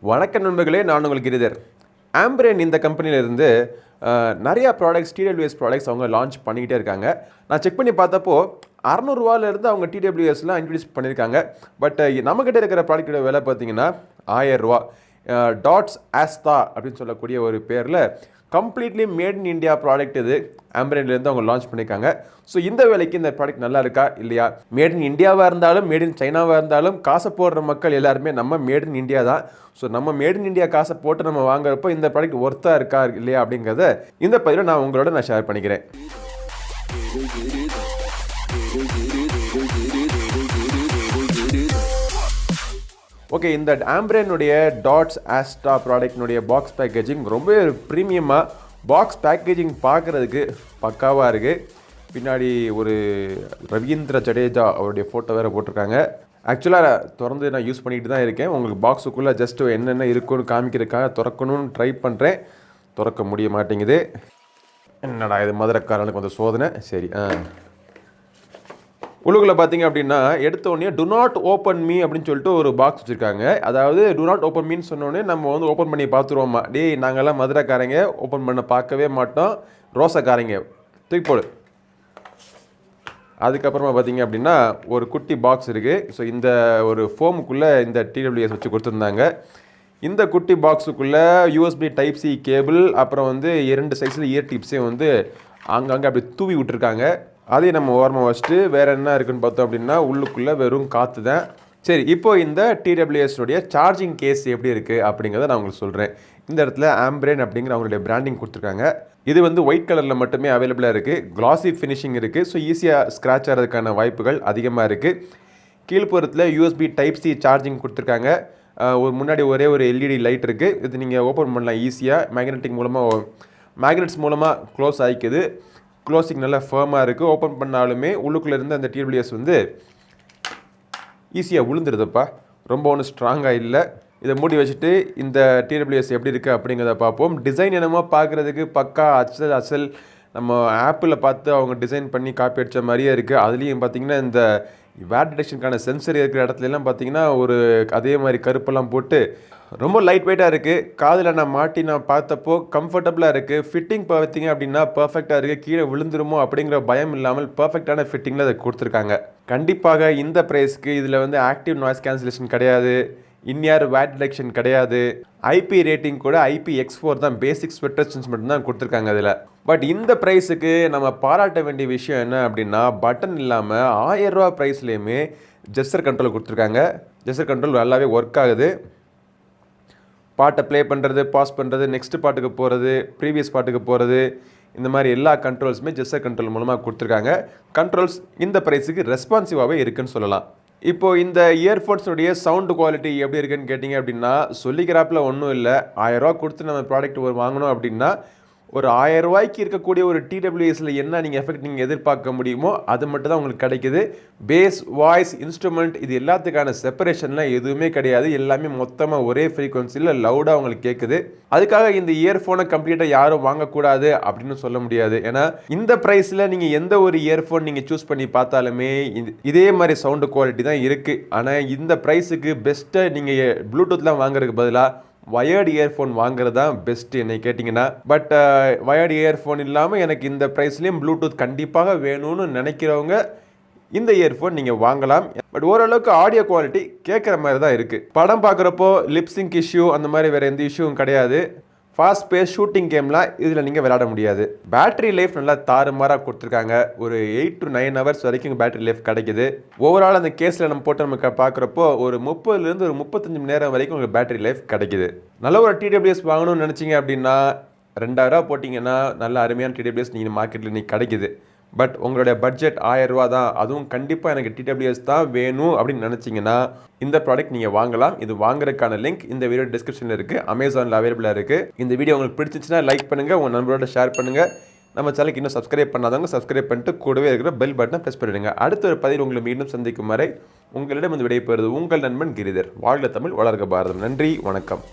வணக்கம் நண்பர்களே, நான் உங்கள் கிரிதர். ஆம்பிரேன் இந்த கம்பெனியிலேருந்து நிறையா ப்ராடக்ட்ஸ் TWS ப்ராடக்ட்ஸ் அவங்க லான்ச் பண்ணிக்கிட்டே இருக்காங்க. நான் செக் பண்ணி பார்த்தப்போ ₹600 அவங்க TWSலாம் இன்ட்ரடியூஸ் பண்ணியிருக்காங்க. பட் நம்மக்கிட்ட இருக்கிற ப்ராடக்டோட விலை பார்த்தீங்கன்னா ₹1000. டாட்ஸ் ஆஸ்தா அப்படின்னு சொல்லக்கூடிய ஒரு பேரில் completely made in India product இது ஆம்பிரேன்லேருந்து அவங்க லான்ச் பண்ணியிருக்காங்க. ஸோ இந்த வேலைக்கு இந்த ப்ராடக்ட் நல்லா இருக்கா இல்லையா? மேட் இன் இந்தியாவாக இருந்தாலும் மேட் இன் சைனாவாக இருந்தாலும் காசை போடுற மக்கள் எல்லாருமே நம்ம மேட் இன் இந்தியா தான். ஸோ நம்ம மேட் இன் இந்தியா காசை போட்டு நம்ம வாங்குறப்போ இந்த ப்ராடக்ட் ஒர்த்தாக இருக்கா இல்லையா அப்படிங்கிறத இந்த பதிவில் நான் ஷேர் பண்ணிக்கிறேன். ஓகே, இந்த ஆம்பிரேனுடைய டாட்ஸ் ஆஸ்டா ப்ராடக்ட்னுடைய பாக்ஸ் பேக்கேஜிங் ரொம்ப ப்ரீமியமாக, பாக்ஸ் பேக்கேஜிங் பார்க்குறதுக்கு பக்காவாக இருக்குது. பின்னாடி ஒரு ரவீந்திர ஜடேஜா அவருடைய ஃபோட்டோ வேறு போட்டிருக்காங்க. ஆக்சுவலாக திறந்து நான் யூஸ் பண்ணிட்டு தான் இருக்கேன். உங்களுக்கு பாக்ஸுக்குள்ளே ஜஸ்ட் என்னென்ன இருக்குன்னு காமிக்கிறதுக்காக திறக்கணும்னு ட்ரை பண்ணுறேன். திறக்க முடிய மாட்டேங்குது. என்னடா இது மதுரைக்காரனுக்கு கொஞ்சம் சோதனை. சரி, உள்ளுக்குள்ளே பார்த்தீங்க அப்படின்னா எடுத்தோடனே டு நாட் ஓப்பன் மீ அப்படின்னு சொல்லிட்டு ஒரு பாக்ஸ் வச்சுருக்காங்க. அதாவது டு நாட் ஓப்பன் மீன்னு சொன்னோடனே நம்ம ஓப்பன் பண்ணி பார்த்துருவோம்மா. நாங்கள்லாம் மதுரைக்காரங்க, ஓப்பன் பண்ண பார்க்கவே மாட்டோம், ரோசக்காரங்க, தூக்கி போடு. அதுக்கப்புறமா பார்த்தீங்க அப்படின்னா ஒரு குட்டி பாக்ஸ் இருக்குது. ஸோ இந்த ஒரு ஃபோமுக்குள்ளே இந்த TWS வச்சு கொடுத்துருந்தாங்க. இந்த குட்டி பாக்ஸுக்குள்ளே USB Type-C கேபிள், அப்புறம் 2 சைஸில் இயர் டிப்ஸையும் அங்கங்கே அப்படி தூவி விட்டுருக்காங்க. அதையும் நம்ம ஓரமாக வச்சுட்டு வேறு என்ன இருக்குதுன்னு பார்த்தோம் அப்படின்னா உள்ளுக்குள்ளே வெறும் காற்று தான். சரி, இப்போ இந்த TWS-உடைய சார்ஜிங் கேஸ் எப்படி இருக்குது அப்படிங்கிறத நான் உங்களுக்கு சொல்கிறேன். இந்த இடத்துல ஆம்பிரேன் அப்படிங்கிற அவங்களுடைய பிராண்டிங் கொடுத்துருக்காங்க. இது ஒயிட் கலரில் மட்டுமே அவைலபிளாக இருக்குது. கிளாசி ஃபினிஷிங் இருக்குது. ஸோ ஈஸியாக ஸ்க்ராட்ச் ஆகிறதுக்கான வாய்ப்புகள் அதிகமாக இருக்குது. கீழ்ப்புறத்தில் USB Type-C சார்ஜிங் கொடுத்துருக்காங்க. முன்னாடி ஒரே ஒரு LED லைட் இருக்குது. இது நீங்கள் ஓப்பன் பண்ணலாம் ஈஸியாக. மேக்னெட்ஸ் மூலமாக க்ளோஸ் ஆகிக்குது. க்ளோசிங் நல்லா ஃபேமாக இருக்குது. ஓப்பன் பண்ணாலுமே உள்ளுக்குள்ளே இருந்து அந்த TWS ஈஸியாக விழுந்துருதுப்பா. ரொம்ப ஒன்றும் ஸ்ட்ராங்காக இல்லை. இதை மூடி வச்சுட்டு இந்த TWS எப்படி இருக்குது அப்படிங்கிறத பார்ப்போம். டிசைன் என்னமோ பார்க்குறதுக்கு பக்கா அசல் நம்ம ஆப்பிளில் பார்த்து அவங்க டிசைன் பண்ணி காப்பி அடித்த மாதிரியே இருக்குது. அதுலேயும் பார்த்திங்கன்னா இந்த வேட் டிடெக்ஷனுக்கான சென்சர் இருக்கிற இடத்துலலாம் பார்த்திங்கன்னா அதே மாதிரி கருப்பெல்லாம் போட்டு ரொம்ப லைட் வெயிட்டாக இருக்குது. காதில் நான் பார்த்தப்போ கம்ஃபர்டபுளாக இருக்குது. ஃபிட்டிங் பார்த்திங்க அப்படின்னா பர்ஃபெக்டாக இருக்குது. கீழே விழுந்துருமோ அப்படிங்கிற பயம் இல்லாமல் பர்ஃபெக்டான ஃபிட்டிங்கில் அதை கொடுத்துருக்காங்க. கண்டிப்பாக இந்த ப்ரைஸ்க்கு இதில் ஆக்டிவ் நாய்ஸ் கேன்சலேஷன் கிடையாது, இன்இயர் வேட் டிடெக்ஷன் கிடையாது, IP ரேட்டிங் கூட IPX4 தான், பேசிக் ஸ்வெட் ரெசிஸ்டன்ஸ் மட்டும்தான் கொடுத்துருக்காங்க அதில். பட் இந்த ப்ரைஸுக்கு நம்ம பாராட்ட வேண்டிய விஷயம் என்ன அப்படின்னா, பட்டன் இல்லாமல் ₹1000 ப்ரைஸ்லேயுமே ஜெஸ்டர் கண்ட்ரோல் கொடுத்துருக்காங்க. ஜெஸ்டர் கண்ட்ரோல் நல்லாவே ஒர்க் ஆகுது. பாட்டை ப்ளே பண்ணுறது, பாஸ் பண்ணுறது, நெக்ஸ்ட் பாட்டுக்கு போகிறது, ப்ரீவியஸ் பாட்டுக்கு போகிறது, இந்த மாதிரி எல்லா கண்ட்ரோல்ஸுமே ஜெஸ்டர் கண்ட்ரோல் மூலமாக கொடுத்துருக்காங்க. கண்ட்ரோல்ஸ் இந்த ப்ரைஸுக்கு ரெஸ்பான்சிவாகவே இருக்குதுன்னு சொல்லலாம். இப்போது இந்த இயர்ஃபோன்ஸுடைய சவுண்டு குவாலிட்டி எப்படி இருக்குன்னு கேட்டிங்க அப்படின்னா சொல்லிக்கிறாப்பில் ஒன்றும் இல்லை. ₹1000 கொடுத்து நம்ம ப்ராடக்ட் வாங்கணும் அப்படின்னா ஒரு ₹1000 இருக்கக்கூடிய ஒரு TWSல என்ன எஃபெக்ட் நீங்கள் எதிர்பார்க்க முடியுமோ அது மட்டும் தான் உங்களுக்கு கிடைக்குது. பேஸ், வாய்ஸ், இன்ஸ்ட்ருமெண்ட் இது எல்லாத்துக்கான செப்பரேஷன்லாம் எதுவுமே கிடையாது. எல்லாமே மொத்தமாக ஒரே ஃப்ரீக்வன்சியில் லவுடாக உங்களுக்கு கேட்குது. அதுக்காக இந்த இயர்ஃபோனை கம்ப்ளீட்டாக யாரும் வாங்கக்கூடாது அப்படின்னு சொல்ல முடியாது. ஏன்னா இந்த ப்ரைஸில் நீங்கள் எந்த ஒரு இயர்ஃபோன் நீங்கள் சூஸ் பண்ணி பார்த்தாலுமே இதே மாதிரி சவுண்டு குவாலிட்டி தான் இருக்குது. ஆனால் இந்த ப்ரைஸுக்கு பெஸ்ட்டை நீங்கள் ப்ளூடூத்லாம் வாங்குறதுக்கு பதிலாக வயர்டு இயர்ஃபோன் வாங்குறது தான் பெஸ்ட்டு என்னை கேட்டிங்கன்னா. பட் வயர்டு இயர்ஃபோன் இல்லாமல் எனக்கு இந்த ப்ரைஸ்லேயும் ப்ளூடூத் கண்டிப்பாக வேணும்னு நினைக்கிறவங்க இந்த இயர்ஃபோன் நீங்கள் வாங்கலாம். பட் ஓரளவுக்கு ஆடியோ குவாலிட்டி கேட்குற மாதிரி தான் இருக்குது. படம் பார்க்குறப்போ லிப்சிங்க் இஷ்யூ அந்த மாதிரி வேறு எந்த இஷ்யூவும் கிடையாது. ஃபாஸ்ட் பேஸ் ஷூட்டிங் கேம்லாம் இதில் நீங்கள் விளையாட முடியாது. பேட்டரி லைஃப் நல்லா தாறுமாறாக கொடுத்துருக்காங்க. ஒரு 8 to 9 ஹவர்ஸ் வரைக்கும் பேட்டரி லைஃப் கிடைக்குது. ஓவரால் அந்த கேஸில் நம்ம போட்டு நமக்கு பார்க்குறப்போ ஒரு 30லேருந்து ஒரு 35 மணி நேரம் வரைக்கும் உங்களுக்கு பேட்டரி லைஃப் கிடைக்குது. நல்ல ஒரு TWS வாங்கணும்னு நினச்சிங்க அப்படின்னா ₹2000 போட்டிங்கன்னா நல்ல அருமையான TWS நீங்கள் மார்க்கெட்டில் நீங்கள் கிடைக்குது. பட் உங்களுடைய பட்ஜெட் ₹1000 தான், அதுவும் கண்டிப்பாக எனக்கு TWS தான் வேணும் அப்படின்னு நினச்சிங்கன்னா இந்த ப்ராடக்ட் நீங்கள் வாங்கலாம். இது வாங்குறதுக்கான லிங்க் இந்த வீடியோ டிஸ்கிரிப்ஷனில் இருக்குது. அமேசானில் அவைலபிளாக இருக்குது. இந்த வீடியோ உங்களுக்கு பிடிச்சிச்சுன்னா லைக் பண்ணுங்கள், உங்கள் நண்பரோட ஷேர் பண்ணுங்கள். நம்ம சேனலுக்கு இன்னும் சப்ஸ்கிரைப் பண்ணாதவங்க சப்ஸ்கிரைப் பண்ணிட்டு கூடவே இருக்கிற பெல் பட்டனை ப்ரெஸ் பண்ணிடுங்க. அடுத்த ஒரு பதிவு உங்களை மீண்டும் சந்திக்கும் வரை உங்களிடம் விடைபெறுவது உங்கள் நண்பன் கிரிதர். வாழ்க தமிழ், வளர்க பாரதம். நன்றி, வணக்கம்.